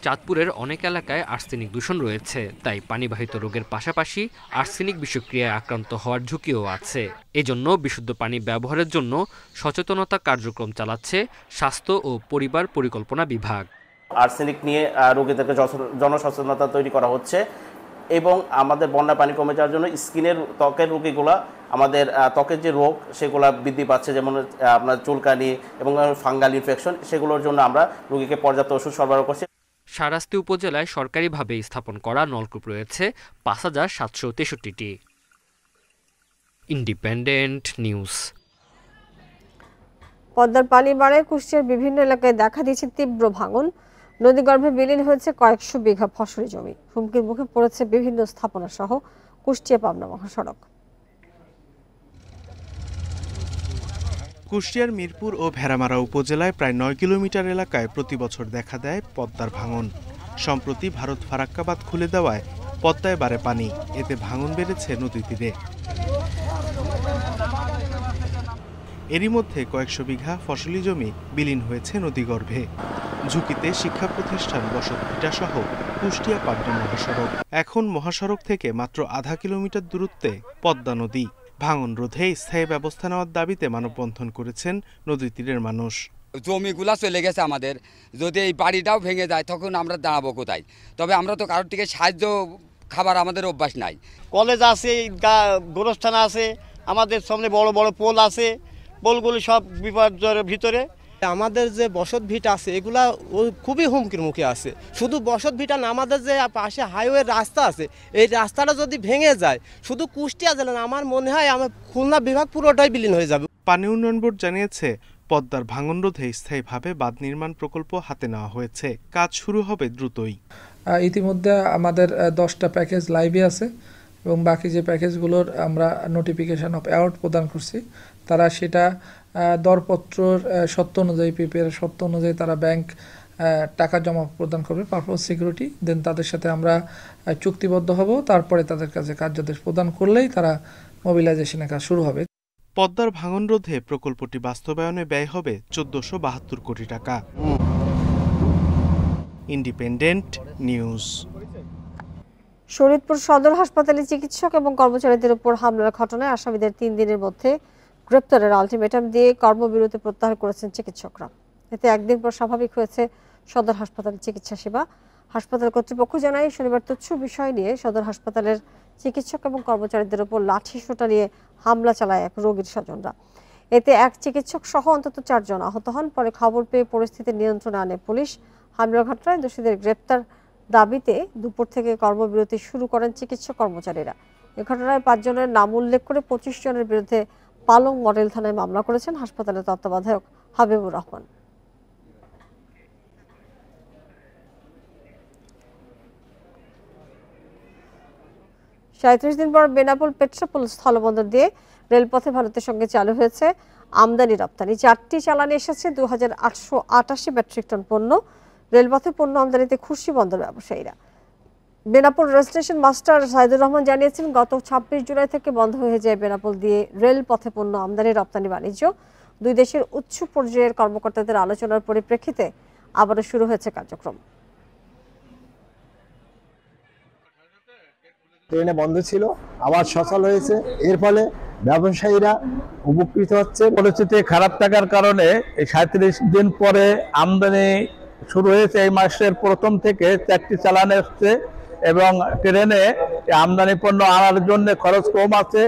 চাঁদপুরের অনেক এলাকায় আর্সেনিক দূষণ রয়েছে, তাই পানিবাহিত রোগের পাশাপাশি আর্সেনিক বিষক্রিয়ায় আক্রান্ত হওয়ার ঝুঁকিও আছে। এজন্য বিশুদ্ধ পানি ব্যবহারের জন্য সচেতনতা কার্যক্রম চালাচ্ছে স্বাস্থ্য ও পরিবার পরিকল্পনা বিভাগ। আর্সেনিক নিয়ে রোগীদেরকে জনসচেতনতা তৈরি করা হচ্ছে এবং আমাদের বন্যা পানি কমে যাওয়ার জন্য স্কিনের ত্বকের রোগীগুলা, আমাদের ত্বকের যে রোগ সেগুলো বৃদ্ধি পাচ্ছে, যেমন আপনার চুলকানি এবং ফাঙ্গাল ইনফেকশন, সেগুলোর জন্য আমরা রোগীকে পর্যাপ্ত ওষুধ সরবরাহ করছি। শাহরাস্তি উপজেলায় সরকারিভাবে স্থাপন করা নলকূপ রয়েছে 5763টি। Independent news. পদ্মার পানি বাড়ায় কুষ্টিয়ার বিভিন্ন এলাকায় দেখা দিয়েছে তীব্র ভাঙন। নদীগর্ভে বিলীন হয়েছে কয়েকশো বিঘা ফসলি জমি। হুমকির মুখে পড়েছে বিভিন্ন স্থাপনা সহ কুষ্টিয়া পাবনা মহাসড়ক। কুষ্টিয়ার মিরপুর ও ভেড়ামারা উপজেলায় প্রায় 9 কিলোমিটার এলাকায় প্রতি বছর দেখা দেয় পদ্মার ভাঙন। সম্প্রতি ভারত ফারাক্কা বাঁধ খুলে দেওয়ায় পদ্মায় বাড়ে পানি, এতে ভাঙন বেড়েছে নদী তীরে। এরই মধ্যে কয়েকশো বিঘা ফসলি জমি বিলীন হয়েছে নদীগর্ভে। ঝুঁকিতে শিক্ষা প্রতিষ্ঠান, বসতভিটা সহ কুষ্টিয়া পাবনা মহাসড়ক। এখন মহাসড়ক থেকে মাত্র আধা কিলোমিটার দূরত্বে পদ্মা নদী। ভাঙন রোধে স্থায়ী ব্যবস্থা নেওয়ার দাবিতে মানববন্ধন করেছেন নদী তীরের মানুষ। জমিগুলা চলে গেছে আমাদের, যদি এই বাড়িটাও ভেঙে যায় তখন আমরা দাঁড়াবো কোথায়? তবে আমরা তো কারোর থেকে সাহায্য খাবার আমাদের অভ্যাস নাই। কলেজ আছে, গোরস্থান আছে, আমাদের সামনে বড় বড় পোল আছে, পোলগুলো সব বিপর্যয়ের ভিতরে। আমাদের যে বসত ভিটা আছে এগুলা খুবই হুমকির মুখে আছে। শুধু বসত ভিটা না, আমাদের যে পাশে হাইওয়ে রাস্তা আছে, এই রাস্তাটা যদি ভেঙে যায় শুধু কুষ্টিয়া জেলা না, আমার মনে হয় আমার খুলনা বিভাগ পুরোটাই বিলীন হয়ে যাবে। পানি উন্নয়ন বোর্ড জানিয়েছে পদ্মার ভাঙন রোধে স্থায়ীভাবে বাঁধ নির্মাণ প্রকল্প হাতে নেওয়া হয়েছে, কাজ শুরু হবে দ্রুতই। ইতিমধ্যে আমাদের 10টা প্যাকেজ লাইভে আছে এবং বাকি যে প্যাকেজগুলোর আমরা নোটিফিকেশন অফ অ্যাওয়ার্ড প্রদান করছি, তারা সেটা দরপত্রর শর্ত অনুযায়ী, পিপিআর শর্ত অনুযায়ী তারা ব্যাংক টাকা জমা প্রদান করবে পারপোজ সিকিউরিটি। দেন তাদের সাথে আমরা চুক্তিবদ্ধ হব, তারপরে তাদের কাছে কার্যাদেশ প্রদান করলেই তারা মোবিলাইজেশনের কাজ শুরু হবে। পদ্মার ভাঙন রোধে প্রকল্পটি বাস্তবায়নে ব্যয় হবে 1472 কোটি টাকা। Independent news. শরীয়তপুর সদর হাসপাতালে চিকিৎসক এবং কর্মচারীদের উপর হামলার ঘটনায় আসামিদের 3 দিনের মধ্যে গ্রেপ্তারের আলটিমেটাম দিয়ে কর্মবিরতি প্রত্যাহার করেছেন চিকিৎসকরা। এতে একদিন পর স্বাভাবিক হয়েছে সদর হাসপাতালের চিকিৎসা সেবা। হাসপাতাল কর্তৃপক্ষ জানায়, শনিবার তুচ্ছ বিষয় নিয়ে সদর হাসপাতালের চিকিৎসক এবং কর্মচারীদের উপর লাঠি সোঁটা নিয়ে হামলা চালায় এক রোগীর স্বজনরা। এতে এক চিকিৎসক সহ অন্তত 4 জন আহত হন। পরে খবর পেয়ে পরিস্থিতি নিয়ন্ত্রণে আনে পুলিশ। হামলার ঘটনায় দোষীদের গ্রেপ্তার দাবিতে দুপুর থেকে কর্মবিরতি শুরু করেন চিকিৎসক কর্মচারীরা। এ ঘটনায় 5 জনের নাম উল্লেখ করে 25 জনের বিরুদ্ধে পালং মডেল থানায় মামলা করেছেন হাসপাতালের তত্ত্বাবধায়ক হাবিবুর রহমান। 37 দিন পর বেনাপোল পেট্রাপোল স্থলবন্দর দিয়ে রেলপথে ভারতের সঙ্গে চালু হয়েছে আমদানি রপ্তানি। 4টি চালানে এসেছে 2888 মেট্রিক টন পণ্য। রেলপথে পণ্য আমদানিতে খুশি বন্দর ব্যবসায়ীরা। Benapole rail station master Saidur Rahman জানিয়েছেন, গত 26 জুলাই থেকে বন্ধ হয়ে যায় বেনাপোল দিয়ে রেলপথে পণ্য আমদানি রপ্তানি বাণিজ্য। দুই দেশের উচ্চ পর্যায়ের কর্মকর্তাদের আলোচনার পরিপ্রেক্ষিতে আবারও শুরু হয়েছে কার্যক্রম। ট্রেনে বন্ধ ছিল, আবার সচল হয়েছে। এর ফলে ব্যবসায়ীরা উপকৃত হচ্ছে। পরিস্থিতি খারাপ থাকার কারণে এই 37 দিন পরে আমদানি শুরু হয়েছে। এই মাসের প্রথম থেকে 4টি চালান এসছে এবং ট্রেনে আমদানি পণ্য আনার জন্য খরচ কম আছে।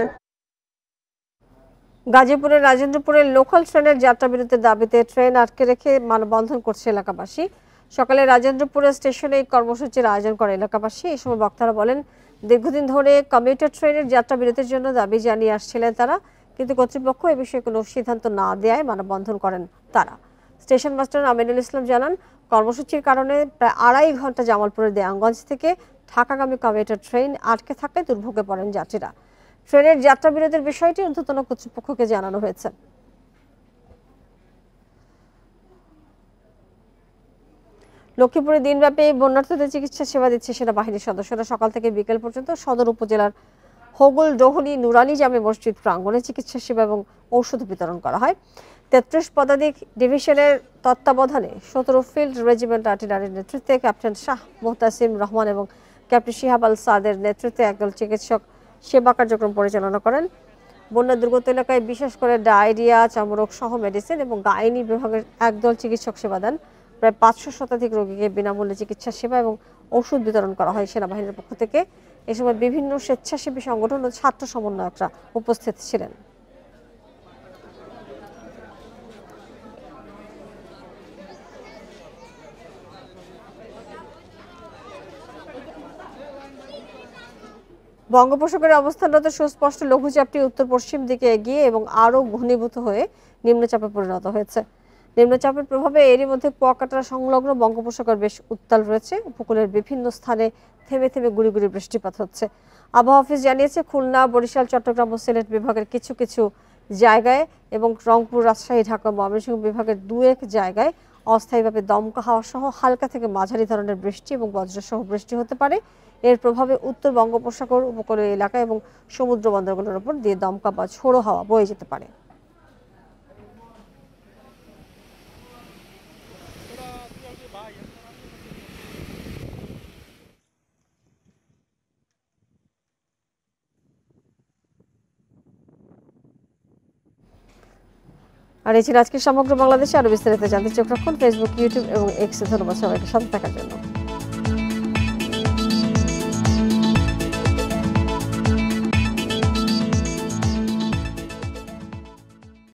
গাজীপুরের রাজেন্দ্রপুরের লোকাল ট্রেনের যাত্রা বিরতির দাবিতে ট্রেন আটকে রেখে মানববন্ধন করছে এলাকাবাসী। সকালে রাজেন্দ্রপুরের স্টেশনে এই কর্মসূচির আয়োজন করে এলাকাবাসী। এই সময় বক্তারা বলেন, দীর্ঘদিন ধরে কমিউটার ট্রেনের যাত্রা বিরতির জন্য দাবি জানিয়ে আসছিলেন তারা, কিন্তু কর্তৃপক্ষ এ বিষয়ে কোনো সিদ্ধান্ত না দেওয়ায় মানববন্ধন করেন তারা। স্টেশন মাস্টার আমিনুল ইসলাম জানান, কর্মসূচির কারণে প্রায় 2.5 ঘন্টা জামালপুরের দেয়ানগঞ্জ থেকে ঢাকাগামী কমিউটার ট্রেন আটকে থাকায় দুর্ভোগে পড়েন যাত্রীরা। ট্রেনের যাত্রা বিরতির বিষয়টি ঊর্ধ্বতন কর্তৃপক্ষকে জানানো হয়েছে। লক্ষ্মীপুরে দিনব্যাপী বন্যার্থদের চিকিৎসা সেবা দিচ্ছে সেনাবাহিনীর সদস্যরা। সকাল থেকে বিকেল পর্যন্ত সদর উপজেলার হোগল ডোহলি নুরানি জামে মসজিদ প্রাঙ্গণে চিকিৎসা সেবা এবং ঔষধ বিতরণ করা হয়। 33 পদাতিক ডিভিশনের তত্ত্বাবধানে 17 ফিল্ড রেজিমেন্ট আর্টিলারির নেতৃত্বে ক্যাপ্টেন শাহ মোহতাসিম রহমান এবং ক্যাপ্টেন শিহাব আল সাদের নেতৃত্বে একদল চিকিৎসক সেবা কার্যক্রম পরিচালনা করেন। বন্যা দুর্গত এলাকায় বিশেষ করে ডায়রিয়া, চর্মরোগ সহ মেডিসিন এবং গাইনি বিভাগের একদল চিকিৎসক সেবা দেন। প্রায় 500 শতাধিক রোগীকে বিনামূল্যে চিকিৎসা সেবা এবং ওষুধ বিতরণ করা হয় সেনাবাহিনীর পক্ষ থেকে। এ সময় বিভিন্ন স্বেচ্ছাসেবী সংগঠন ও ছাত্র সমন্বয়করা উপস্থিত ছিলেন। বঙ্গোপসাগরে অবস্থানরত সুস্পষ্ট লঘুচাপটি উত্তর পশ্চিম দিকে এগিয়ে এবং আরও ঘনীভূত হয়ে নিম্নচাপে পরিণত হয়েছে। নিম্নচাপের প্রভাবে এরই মধ্যে কুয়াকাটা সংলগ্ন বঙ্গোপসাগর বেশ উত্তাল রয়েছে। উপকূলের বিভিন্ন স্থানে থেমে থেমে গুঁড়ি গুঁড়ি বৃষ্টিপাত হচ্ছে। আবহাওয়া অফিস জানিয়েছে, খুলনা, বরিশাল, চট্টগ্রাম ও সিলেট বিভাগের কিছু কিছু জায়গায় এবং রংপুর, রাজশাহী, ঢাকা, ময়মনসিংহ বিভাগের 2-1 জায়গায় অস্থায়ীভাবে দমকা হাওয়া সহ হালকা থেকে মাঝারি ধরনের বৃষ্টি এবং বজ্রসহ বৃষ্টি হতে পারে। এর প্রভাবে উত্তর বঙ্গোপসাগর উপকূলীয় এলাকা এবং সমুদ্র বন্দরগুলোর উপর দিয়ে দমকা বা ঝোড়ো হাওয়া বয়ে যেতে পারে। আর এই ছিল আজকে সমগ্র বাংলাদেশে। আরো বিস্তারিত জানতে চোখ রাখুন ফেসবুক, ইউটিউব এবং এক্সে। ধন্যবাদ সবাইকে সাথে থাকার জন্য।